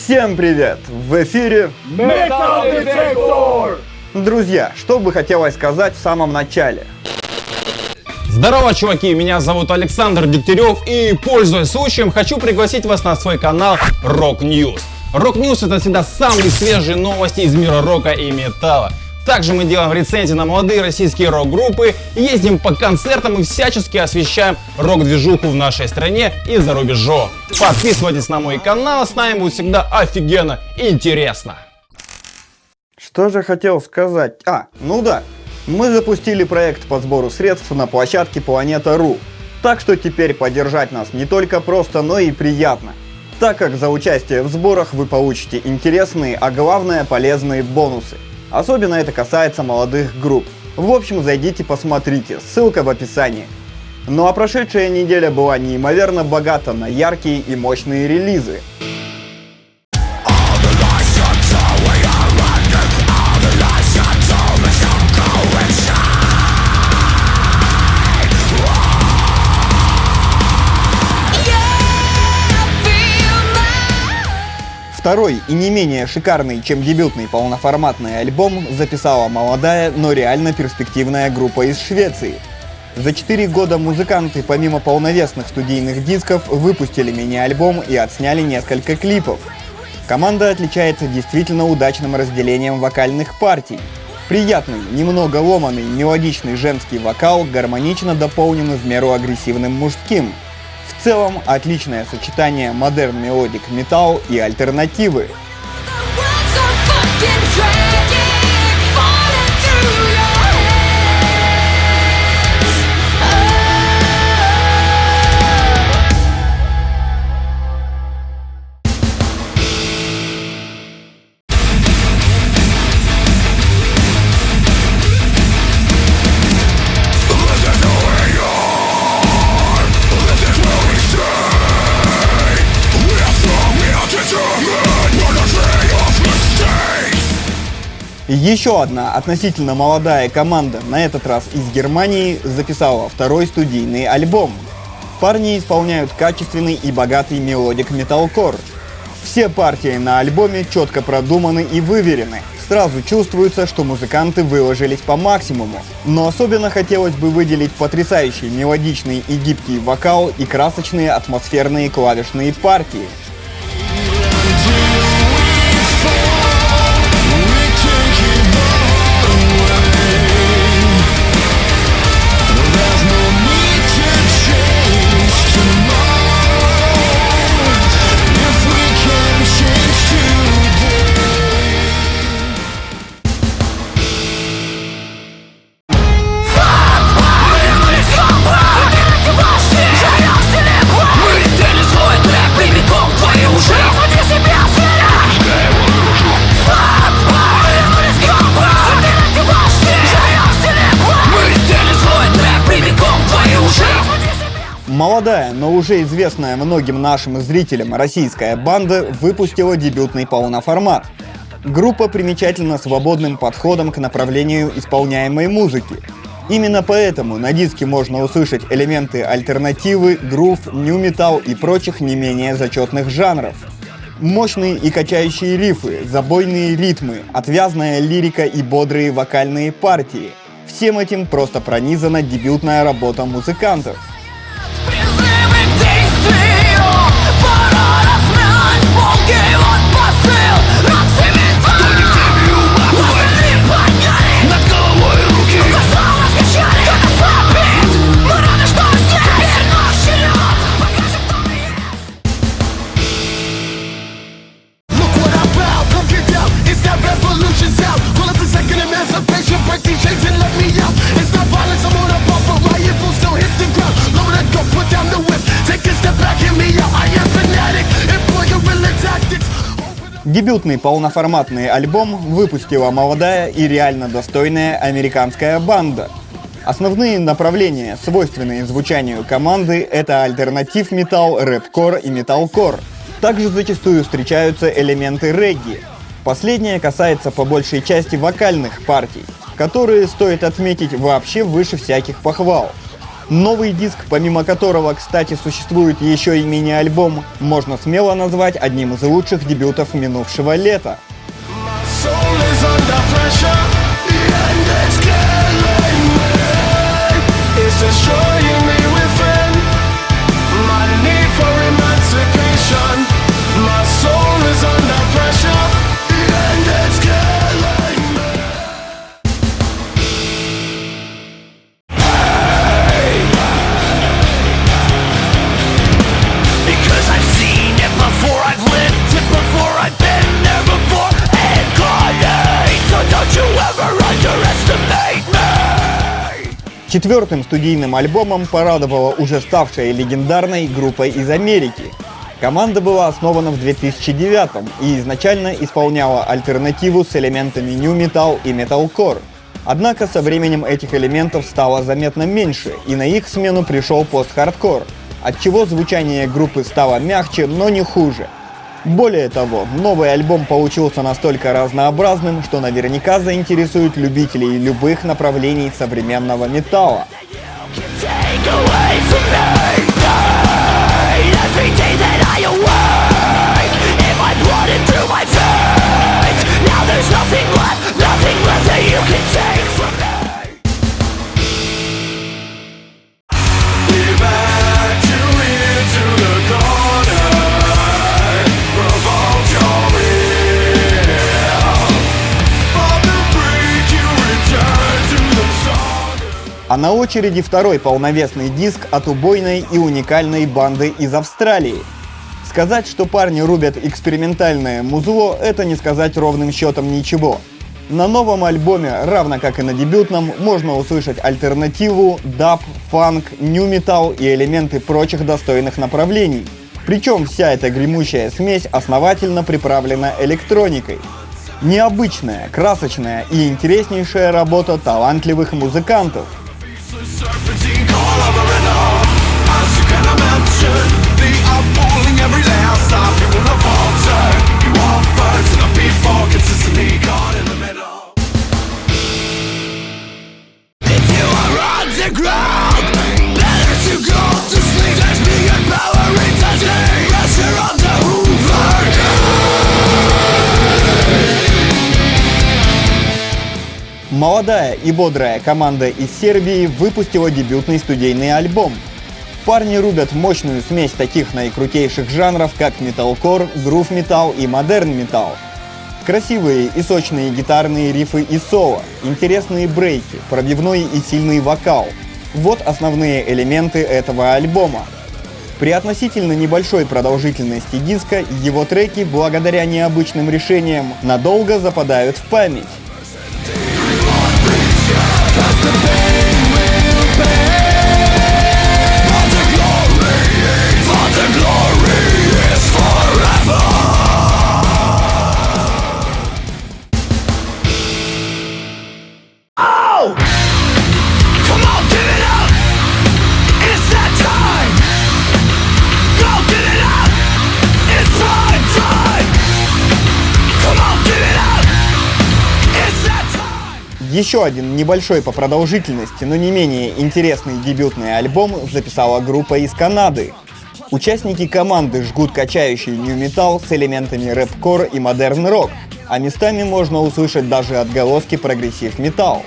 Всем привет! В эфире Metal Detector! Друзья, что бы хотелось сказать в самом начале? Здорово, чуваки, меня зовут Александр Дегтярев и, пользуясь случаем, хочу пригласить вас на свой канал Rock News. Rock News — это всегда самые свежие новости из мира рока и металла. Также мы делаем рецензии на молодые российские рок-группы, ездим по концертам и всячески освещаем рок-движуху в нашей стране и за рубежом. Подписывайтесь на мой канал, с нами будет всегда офигенно интересно. Что же хотел сказать? Ну да, мы запустили проект по сбору средств на площадке Planeta.ru. Так что теперь поддержать нас не только просто, но и приятно. Так как за участие в сборах вы получите интересные, а главное полезные бонусы. Особенно это касается молодых групп. В общем, зайдите посмотрите, ссылка в описании. Ну а прошедшая неделя была неимоверно богата на яркие и мощные релизы. Второй и не менее шикарный, чем дебютный полноформатный альбом, записала молодая, но реально перспективная группа из Швеции. За 4 года музыканты, помимо полновесных студийных дисков, выпустили мини-альбом и отсняли несколько клипов. Команда отличается действительно удачным разделением вокальных партий. Приятный, немного ломаный, мелодичный женский вокал гармонично дополнен в меру агрессивным мужским. В целом, отличное сочетание модерн мелодик металл и альтернативы. Еще одна относительно молодая команда, на этот раз из Германии, записала второй студийный альбом. Парни исполняют качественный и богатый мелодик металкор. Все партии на альбоме четко продуманы и выверены. Сразу чувствуется, что музыканты выложились по максимуму. Но особенно хотелось бы выделить потрясающий мелодичный и гибкий вокал и красочные атмосферные клавишные партии. Молодая, но уже известная многим нашим зрителям российская банда выпустила дебютный полноформат. Группа примечательна свободным подходом к направлению исполняемой музыки. Именно поэтому на диске можно услышать элементы альтернативы, грув, нью-метал и прочих не менее зачетных жанров. Мощные и качающие рифы, забойные ритмы, отвязная лирика и бодрые вокальные партии. Всем этим просто пронизана дебютная работа музыкантов. Дебютный полноформатный альбом выпустила молодая и реально достойная американская банда. Основные направления, свойственные звучанию команды, это альтернатив металл, рэп-кор и металкор. Также зачастую встречаются элементы регги. Последнее касается по большей части вокальных партий, которые, стоит отметить, вообще выше всяких похвал. Новый диск, помимо которого, кстати, существует еще и мини-альбом, можно смело назвать одним из лучших дебютов минувшего лета. Четвертым студийным альбомом порадовала уже ставшая легендарной группа из Америки. Команда была основана в 2009 и изначально исполняла альтернативу с элементами нью метал и металкор. Однако со временем этих элементов стало заметно меньше, и на их смену пришел пост-хардкор, отчего звучание группы стало мягче, но не хуже. Более того, новый альбом получился настолько разнообразным, что наверняка заинтересует любителей любых направлений современного металла. А на очереди второй полновесный диск от убойной и уникальной банды из Австралии. Сказать, что парни рубят экспериментальное музло, это не сказать ровным счетом ничего. На новом альбоме, равно как и на дебютном, можно услышать альтернативу, даб, фанк, нью-метал и элементы прочих достойных направлений. Причем вся эта гремучая смесь основательно приправлена электроникой. Необычная, красочная и интереснейшая работа талантливых музыкантов. Молодая и бодрая команда из Сербии выпустила дебютный студийный альбом. Парни рубят мощную смесь таких наикрутейших жанров, как металкор, грув-метал и модерн-метал. Красивые и сочные гитарные рифы и соло, интересные брейки, пробивной и сильный вокал. Вот основные элементы этого альбома. При относительно небольшой продолжительности диска его треки, благодаря необычным решениям, надолго западают в память. Еще один небольшой по продолжительности, но не менее интересный дебютный альбом записала группа из Канады. Участники команды жгут качающий нью-метал с элементами рэп-кор и модерн-рок, а местами можно услышать даже отголоски прогрессив-металл.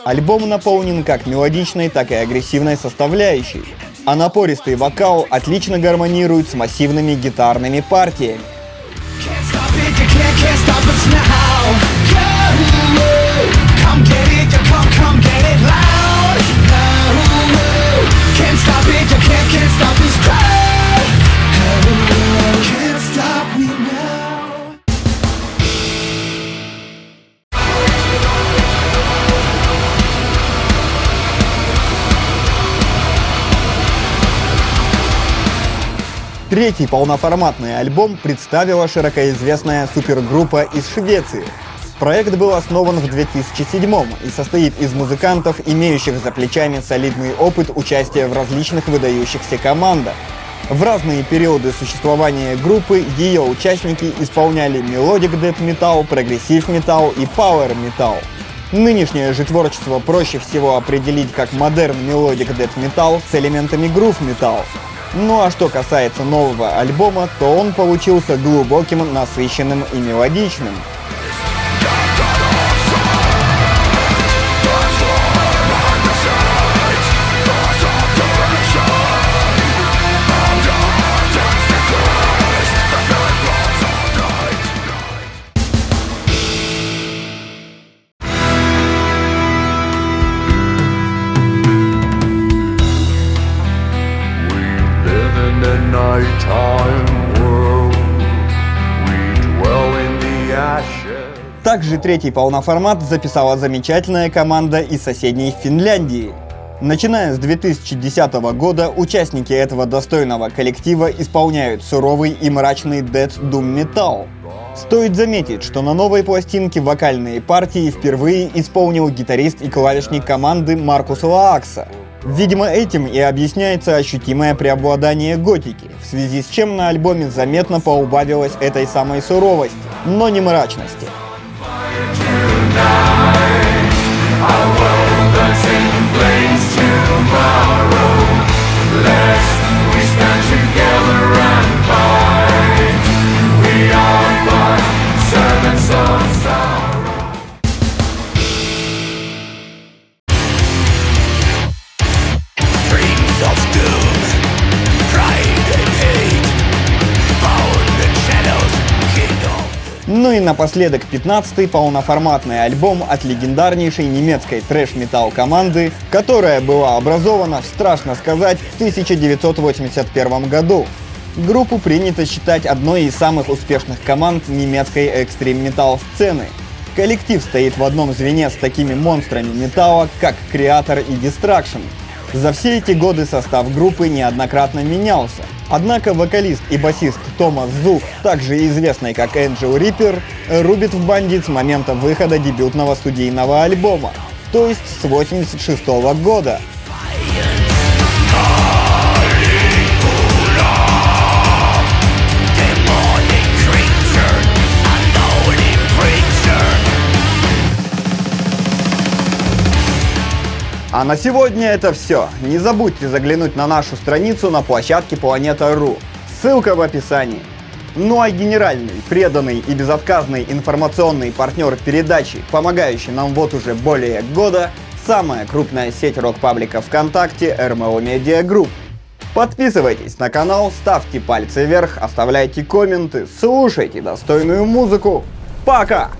Альбом наполнен как мелодичной, так и агрессивной составляющей, а напористый вокал отлично гармонирует с массивными гитарными партиями. Третий полноформатный альбом представила широкоизвестная супергруппа из Швеции. Проект был основан в 2007 и состоит из музыкантов, имеющих за плечами солидный опыт участия в различных выдающихся командах. В разные периоды существования группы ее участники исполняли мелодик дэт метал, прогрессив метал и пауэр метал. Нынешнее же творчество проще всего определить как модерн мелодик death metal с элементами groove metal. Ну а что касается нового альбома, то он получился глубоким, насыщенным и мелодичным. Также третий полноформат записала замечательная команда из соседней Финляндии. Начиная с 2010 года участники этого достойного коллектива исполняют суровый и мрачный death doom metal. Стоит заметить, что на новой пластинке вокальные партии впервые исполнил гитарист и клавишник команды Маркус Лаакса. Видимо, этим и объясняется ощутимое преобладание готики, в связи с чем на альбоме заметно поубавилось этой самой суровости, но не мрачности. Ну и напоследок 15-й полноформатный альбом от легендарнейшей немецкой трэш-метал команды, которая была образована, страшно сказать, в 1981 году. Группу принято считать одной из самых успешных команд немецкой экстрим-метал сцены. Коллектив стоит в одном звене с такими монстрами металла, как Kreator и Destruction. За все эти годы состав группы неоднократно менялся. Однако вокалист и басист Томас Зух, также известный как Angel Reaper, рубит в банде с момента выхода дебютного студийного альбома, то есть с 1986 года. А на сегодня это все. Не забудьте заглянуть на нашу страницу на площадке Planeta.ru. Ссылка в описании. Ну а генеральный, преданный и безотказный информационный партнер передачи, помогающий нам вот уже более года, самая крупная сеть рок-паблика ВКонтакте RML Media Group. Подписывайтесь на канал, ставьте пальцы вверх, оставляйте комменты, слушайте достойную музыку. Пока!